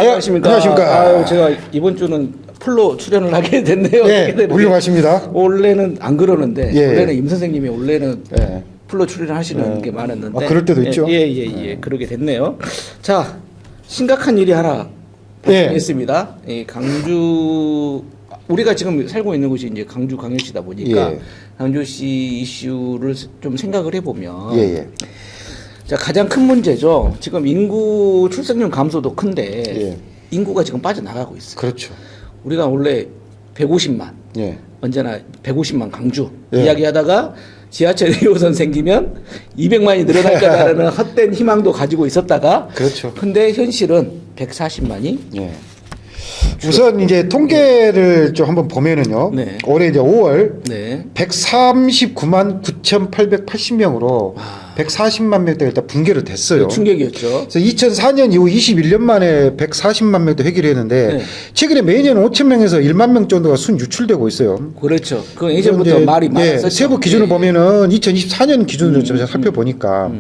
안녕하십니까. 안녕하십니까. 아유, 제가 이번 주는 풀로 출연을 하게 됐네요. 예, 훌륭하십니다. 원래는 안 그러는데 예. 원래는 임 선생님이 원래는 예. 풀로 출연하시는 예. 게 많았는데 아, 그럴 때도 있죠. 예. 그러게 됐네요. 자, 심각한 일이 하나 예. 발생했습니다. 강주 우리가 지금 살고 있는 곳이 이제 강주 광역시다 보니까 예. 강주시 이슈를 좀 생각을 해보면 예. 자, 가장 큰 문제죠. 지금 인구 출생률 감소도 큰데 예. 인구가 지금 빠져나가고 있어요. 그렇죠. 우리가 원래 150만 예. 언제나 150만 강주 예. 이야기하다가 지하철 1호선 생기면 200만이 늘어날 거다라는 헛된 희망도 가지고 있었다가 그렇죠. 근데 현실은 140만이 예. 우선 이제 통계를 좀 한번 보면은요. 네. 올해 이제 5월 네. 139만 9,880명으로 와. 140만 명대 일단 붕괴를 됐어요. 충격이었죠. 그래서 2004년 이후 21년 만에 140만 명대 회귀를 했는데 네. 최근에 매년 5천 명에서 1만 명 정도가 순 유출되고 있어요. 그렇죠. 그건 예전부터 이제, 말이 많았었죠. 세부 기준을 예. 보면은 2024년 기준으로 좀 살펴보니까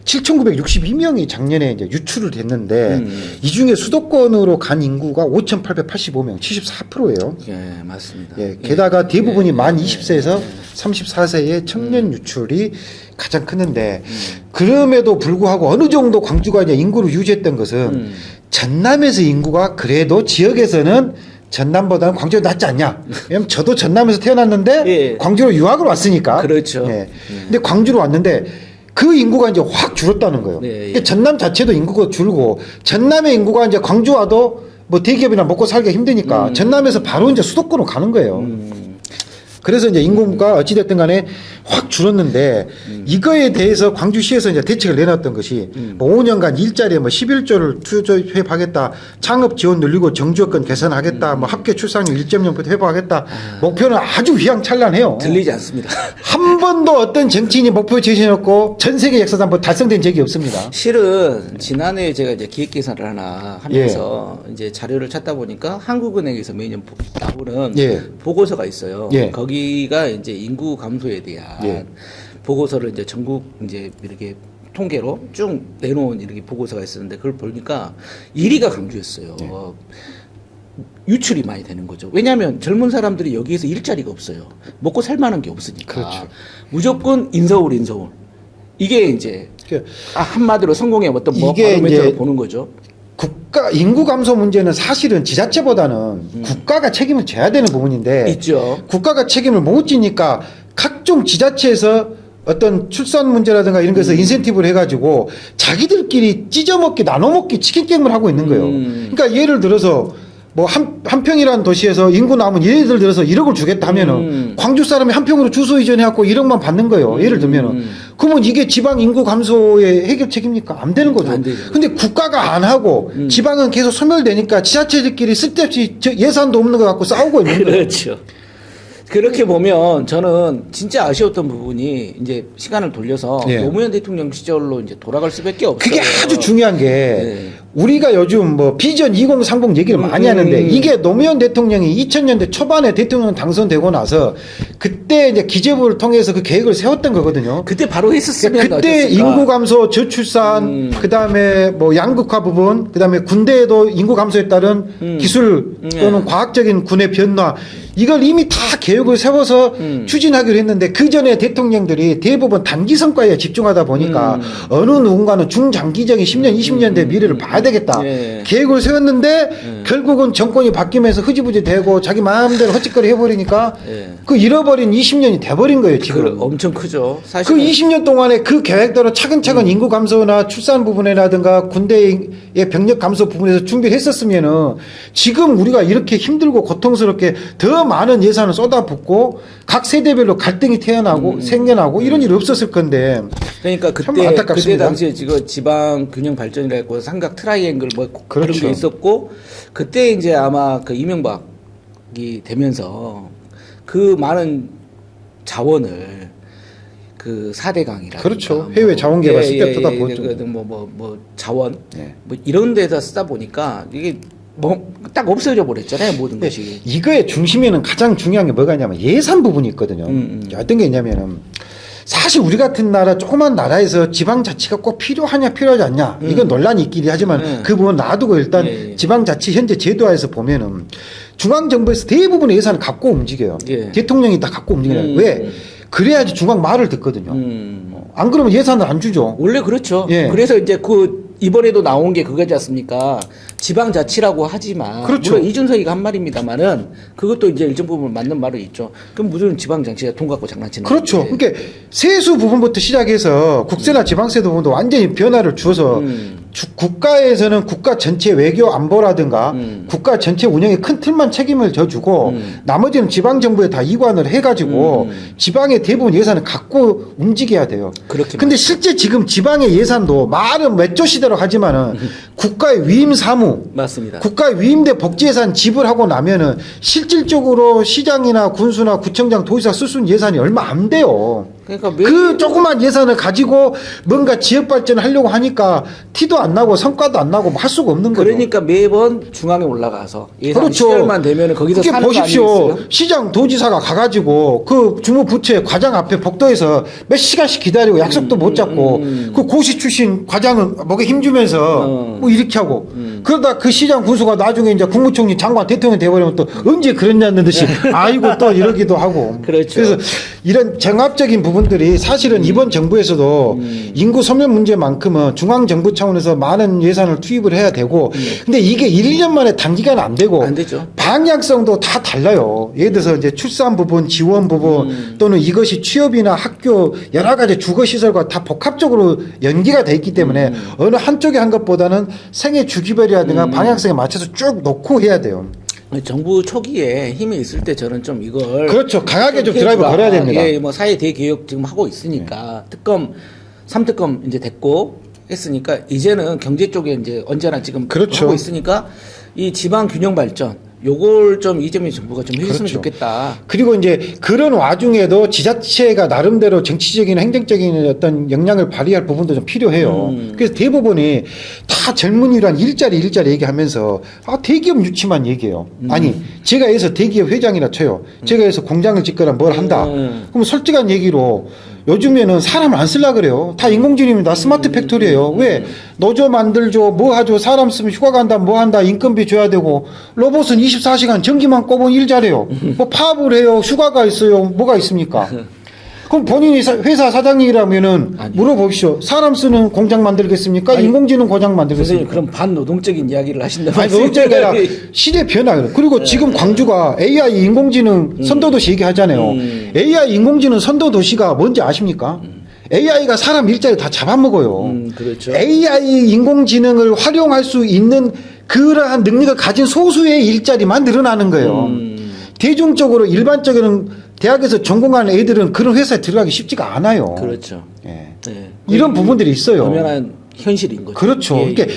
7,962명이 작년에 이제 유출을 됐는데 이 중에 수도권으로 간 인구가 5,885명, 74%예요. 예, 맞습니다. 예, 게다가 대부분이 만 20세에서 예. 34세의 청년 유출이 가장 크는데 그럼에도 불구하고 어느 정도 광주가 이제 인구를 유지했던 것은 전남에서 인구가 그래도 지역에서는 전남보다는 광주가 낫지 않냐. 왜냐면 저도 전남에서 태어났는데 예. 광주로 유학을 왔으니까. 그렇죠. 예. 근데 광주로 왔는데 그 인구가 이제 확 줄었다는 거예요. 네, 예. 그러니까 전남 자체도 인구가 줄고 전남의 인구가 이제 광주 와도 뭐 대기업이나 먹고 살기가 힘드니까 전남에서 바로 이제 수도권으로 가는 거예요. 그래서 이제 인구가 어찌됐든 간에 확 줄었는데 이거에 대해서 광주시에서 이제 대책을 내놨던 것이 뭐 5년간 일자리에 뭐 11조를 투입하겠다. 창업 지원 늘리고 정주여건 개선하겠다. 뭐 합계 출산율 1.0% 회복하겠다. 목표는 아주 휘황찬란해요. 들리지 않습니다. 한 번도 어떤 정치인이 목표 제시해놓고 전 세계 역사상 뭐 달성된 적이 없습니다. 실은 지난해 제가 이제 기획 계산을 하나 하면서 이제 자료를 찾다 보니까 한국은행에서 매년 나오는 예. 보고서가 있어요. 예. 거기가 이제 인구 감소에 대한 예. 보고서를 이제 전국 이제 이렇게 통계로 쭉 내놓은 이렇게 보고서가 있었는데 그걸 보니까 1위가 강주였어요. 예. 유출이 많이 되는 거죠. 왜냐하면 젊은 사람들이 여기에서 일자리가 없어요. 먹고 살 만한 게 없으니까. 그렇죠. 무조건 인서울. 이게 이제 한마디로 성공의 어떤 뭐 이게 바로메터로 이제 보는 거죠. 국가 인구 감소 문제는 사실은 지자체보다는 국가가 책임을 져야 되는 부분인데 있죠. 국가가 책임을 못 지니까 각종 지자체에서 어떤 출산 문제라든가 이런 것을 인센티브를 해가지고 자기들끼리 찢어먹기 나눠먹기 치킨 게임을 하고 있는 거예요. 그러니까 예를 들어서 뭐 한평이라는 도시에서 인구 남은 예를 들어서 1억을 주겠다 하면은 광주 사람이 한평으로 주소 이전해갖고 1억만 받는 거예요. 예를 들면은 그러면 이게 지방 인구 감소의 해결책입니까? 안 되는 거죠. 안 되죠. 근데 국가가 안 하고 지방은 계속 소멸되니까 지자체들끼리 쓸데없이 예산도 없는 거 갖고 싸우고 있는 거예요. 그렇죠. 그렇게 보면 저는 진짜 아쉬웠던 부분이 이제 시간을 돌려서 예. 노무현 대통령 시절로 이제 돌아갈 수밖에 없어요. 그게 아주 중요한 게 네. 우리가 요즘 뭐 비전 2030 얘기를 많이 하는데 이게 노무현 대통령이 2000년대 초반에 대통령 당선되고 나서 그때 이제 기재부를 통해서 그 계획을 세웠던 거거든요. 그때 바로 했었으면 그러니까 그때 어땠을까? 인구 감소, 저출산, 그다음에 뭐 양극화 부분, 그다음에 군대에도 인구 감소에 따른 기술 또는 과학적인 군의 변화 이걸 이미 다 계획을 세워서 추진하기로 했는데 그 전에 대통령들이 대부분 단기 성과에 집중하다 보니까 어느 누군가는 중장기적인 10년, 20년대 미래를 봐야 되겠다. 예. 계획을 세웠는데 결국은 정권이 바뀌면서 흐지부지 되고 자기 마음대로 헛짓거리 해버리니까 예. 그 잃어버린 20년이 돼버린 거예요, 지금. 엄청 크죠. 그 사실 20년 동안에 그 계획대로 차근차근 인구 감소나 출산 부분이라든가 군대의 병력 감소 부분에서 준비를 했었으면은 지금 우리가 이렇게 힘들고 고통스럽게 더 많은 예산을 쏟아붓고 각 세대별로 갈등이 태어나고 생겨나고 이런 일이 없었을 건데 그러니까 참 그때 안타깝습니다. 당시에 지금 지방 균형 발전이라 했고 삼각 트라이앵글 뭐 그런 그렇죠. 게 있었고 그때 이제 아마 그 이명박이 되면서 그 많은 자원을 그 4대강이라 그렇죠. 해외 자원 개발 쓸 때부터 다 보였죠. 뭐 자원 네. 뭐 이런 데다 쓰다 보니까 이게 뭐 딱 없어져 버렸잖아요 모든 네, 것이. 이거의 중심에는 가장 중요한 게 뭐가 있냐면 예산 부분이 있거든요. 어떤 게 있냐면은 사실 우리 같은 나라 조그만 나라에서 지방자치가 꼭 필요하냐 필요하지 않냐 이건 논란이 있긴 하지만 그 부분 놔두고 일단 지방자치 현재 제도화에서 보면은 중앙정부에서 대부분의 예산을 갖고 움직여요. 대통령이 다 갖고 움직여요. 왜? 그래야지 중앙 말을 듣거든요. 안 그러면 예산을 안 주죠. 원래 그렇죠. 예. 그래서 이제 이번에도 나온 게 그거지 않습니까? 지방자치라고 하지만 그렇죠. 물론 이준석이가 한 말입니다만은 그것도 이제 일정 부분 맞는 말은 있죠. 그럼 무슨 지방자치가 돈 갖고 장난치는 그렇죠. 건데. 그러니까 세수 부분부터 시작해서 국세나 지방세 부분도 완전히 변화를 주어서 국가에서는 국가 전체 외교 안보라든가 국가 전체 운영에 큰 틀만 책임을 져주고 나머지는 지방 정부에 다 이관을 해가지고 지방의 대부분 예산을 갖고 움직여야 돼요. 그렇게 근데 실제 지금 지방의 예산도 말은 외조 시대로 하지만은 국가의 위임 사무, 맞습니다. 국가의 위임대 복지 예산 지불하고 나면은 실질적으로 시장이나 군수나 구청장 도지사 쓸 수 있는 예산이 얼마 안 돼요. 그러니까 그 조그만 예산을 가지고 뭔가 지역 발전을 하려고 하니까 티도 안 나고 성과도 안 나고 뭐 할 수가 없는 거죠. 그러니까 매번 중앙에 올라가서 예산 그렇죠. 시절만 되면 거기서 그게 사는 보십시오. 거 아니겠어요? 시장 도지사가 가가지고 그 주무부처의 과장 앞에 복도에서 몇 시간씩 기다리고 약속도 못 잡고 그 고시 출신 과장은 목에 힘주면서 뭐 이렇게 하고 그러다 그 시장 군수가 나중에 이제 국무총리 장관 대통령 돼버리면 또 언제 그랬냐는 듯이 아이고 또 이러기도 하고. 그렇죠. 그래서 이런 정합적인 부분들이 사실은 이번 정부에서도 인구 소멸 문제만큼은 중앙정부 차원에서 많은 예산을 투입을 해야 되고 근데 이게 1, 2년 만에 단기간에 안 되고 안 되죠. 방향성도 다 달라요. 예를 들어서 이제 출산 부분, 지원 부분 또는 이것이 취업이나 학교 여러 가지 주거 시설과 다 복합적으로 연기가 돼 있기 때문에 어느 한쪽에 한 것보다는 생애 주기별이라든가 방향성에 맞춰서 쭉 놓고 해야 돼요. 정부 초기에 힘이 있을 때 저는 좀 이걸 그렇죠. 강하게 좀 드라이브 걸어야 됩니다. 예, 뭐 사회 대개혁 지금 하고 있으니까 특검 3특검 이제 됐고 했으니까 이제는 경제 쪽에 이제 언제나 지금 그렇죠. 하고 있으니까 이 지방 균형 발전 요걸 좀 이재명 정부가 좀 해줬으면 그렇죠. 좋겠다. 그리고 이제 그런 와중에도 지자체가 나름대로 정치적인 행정적인 어떤 역량을 발휘할 부분도 좀 필요해요. 그래서 대부분이 다 젊은이란 일자리 얘기하면서 대기업 유치만 얘기해요. 아니 제가 해서 대기업 회장이라 쳐요. 제가 해서 공장을 짓거나 뭘 한다. 그럼 솔직한 얘기로 요즘에는 사람을 안 쓰려 그래요. 다 인공지능입니다. 스마트 팩토리예요. 왜? 노조 만들죠. 뭐 하죠. 사람 쓰면 휴가 간다. 뭐 한다. 인건비 줘야 되고. 로봇은 24시간 전기만 꼽으면 일 잘해요. 뭐 파업을 해요. 휴가가 있어요. 뭐가 있습니까? 그럼 본인이 회사 사장님이라면은 물어보십시오. 사람 쓰는 공장 만들겠습니까? 아니, 인공지능 공장 선생님 만들겠습니까? 그럼 반노동적인 이야기를 하신다. 아니, 노동적이 아니라 시대 변화. 그리고 지금 광주가 AI 인공지능 선도도시 얘기하잖아요. AI 인공지능 선도도시가 뭔지 아십니까? AI가 사람 일자리 다 잡아먹어요. 그렇죠. AI 인공지능을 활용할 수 있는 그러한 능력을 가진 소수의 일자리만 늘어나는 거예요. 대중적으로 일반적으로 대학에서 전공하는 애들은 그런 회사에 들어가기 쉽지가 않아요. 그렇죠. 예. 네. 이런 부분들이 있어요. 엄연한 현실인 거죠. 그렇죠. 예, 그러니까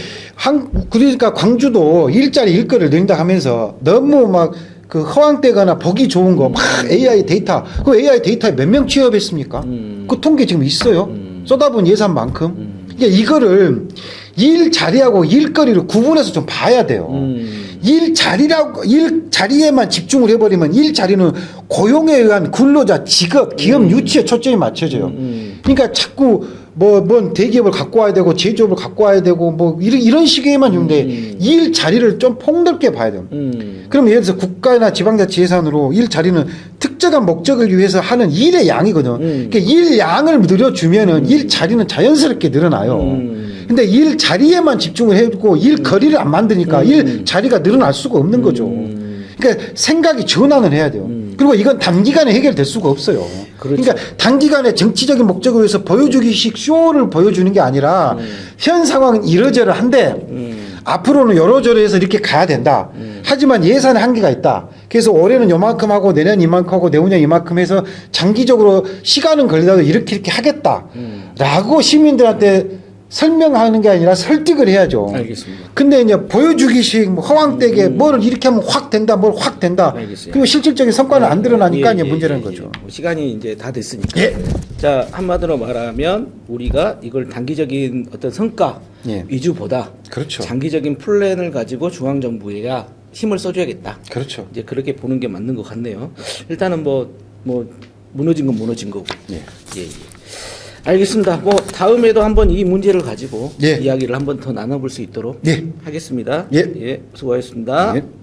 그러니까 광주도 일거리를 늘린다 하면서 너무 막 그 허황되거나 보기 좋은 거 막 AI 데이터 그 AI 데이터에 몇 명 취업했습니까? 그 통계 지금 있어요. 쏟아부은 예산만큼. 그러니까 이거를 일 자리하고 일거리를 구분해서 좀 봐야 돼요. 일 자리에만 집중을 해버리면 일 자리는 고용에 의한 근로자, 직업, 기업 유치에 초점이 맞춰져요. 그러니까 자꾸 뭔 대기업을 갖고 와야 되고 제조업을 갖고 와야 되고 뭐 이런 식에만 주는데 일 자리를 좀 폭넓게 봐야 돼요. 그럼 예를 들어서 국가나 지방자치 예산으로 일 자리는 특정한 목적을 위해서 하는 일의 양이거든요. 그러니까 일 양을 늘려주면은 일 자리는 자연스럽게 늘어나요. 근데 일 자리에만 집중을 해주고 일 거리를 안 만드니까 일 자리가 늘어날 수가 없는 거죠. 그러니까 생각이 전환을 해야 돼요. 그리고 이건 단기간에 해결될 수가 없어요. 그렇죠. 그러니까 단기간에 정치적인 목적을 위해서 보여주기식 쇼를 보여주는 게 아니라 현 상황은 이러저러한데 앞으로는 요러저러해서 이렇게 가야 된다. 하지만 예산에 한계가 있다. 그래서 올해는 요만큼 하고 내년 이만큼 하고 내후년 이만큼 해서 장기적으로 시간은 걸리더라도 이렇게 하겠다. 라고 시민들한테 설명하는 게 아니라 설득을 해야죠. 알겠습니다. 근데 이제 보여주기식 뭐 허황되게 뭐를 이렇게 하면 확 된다, 뭘 확 된다. 알겠어요. 그리고 실질적인 성과는 안 드러나니까 예, 이제 예, 문제라는 예, 거죠. 뭐 시간이 이제 다 됐으니까. 예. 자, 한마디로 말하면 우리가 이걸 단기적인 어떤 성과 예. 위주보다 그렇죠. 장기적인 플랜을 가지고 중앙정부가 힘을 써줘야겠다. 그렇죠. 이제 그렇게 보는 게 맞는 것 같네요. 일단은 뭐 무너진 건 무너진 거고. 예. 예, 예. 알겠습니다. 뭐 다음에도 한번 이 문제를 가지고 예. 이야기를 한번 더 나눠볼 수 있도록 예. 하겠습니다. 예. 수고하셨습니다. 예.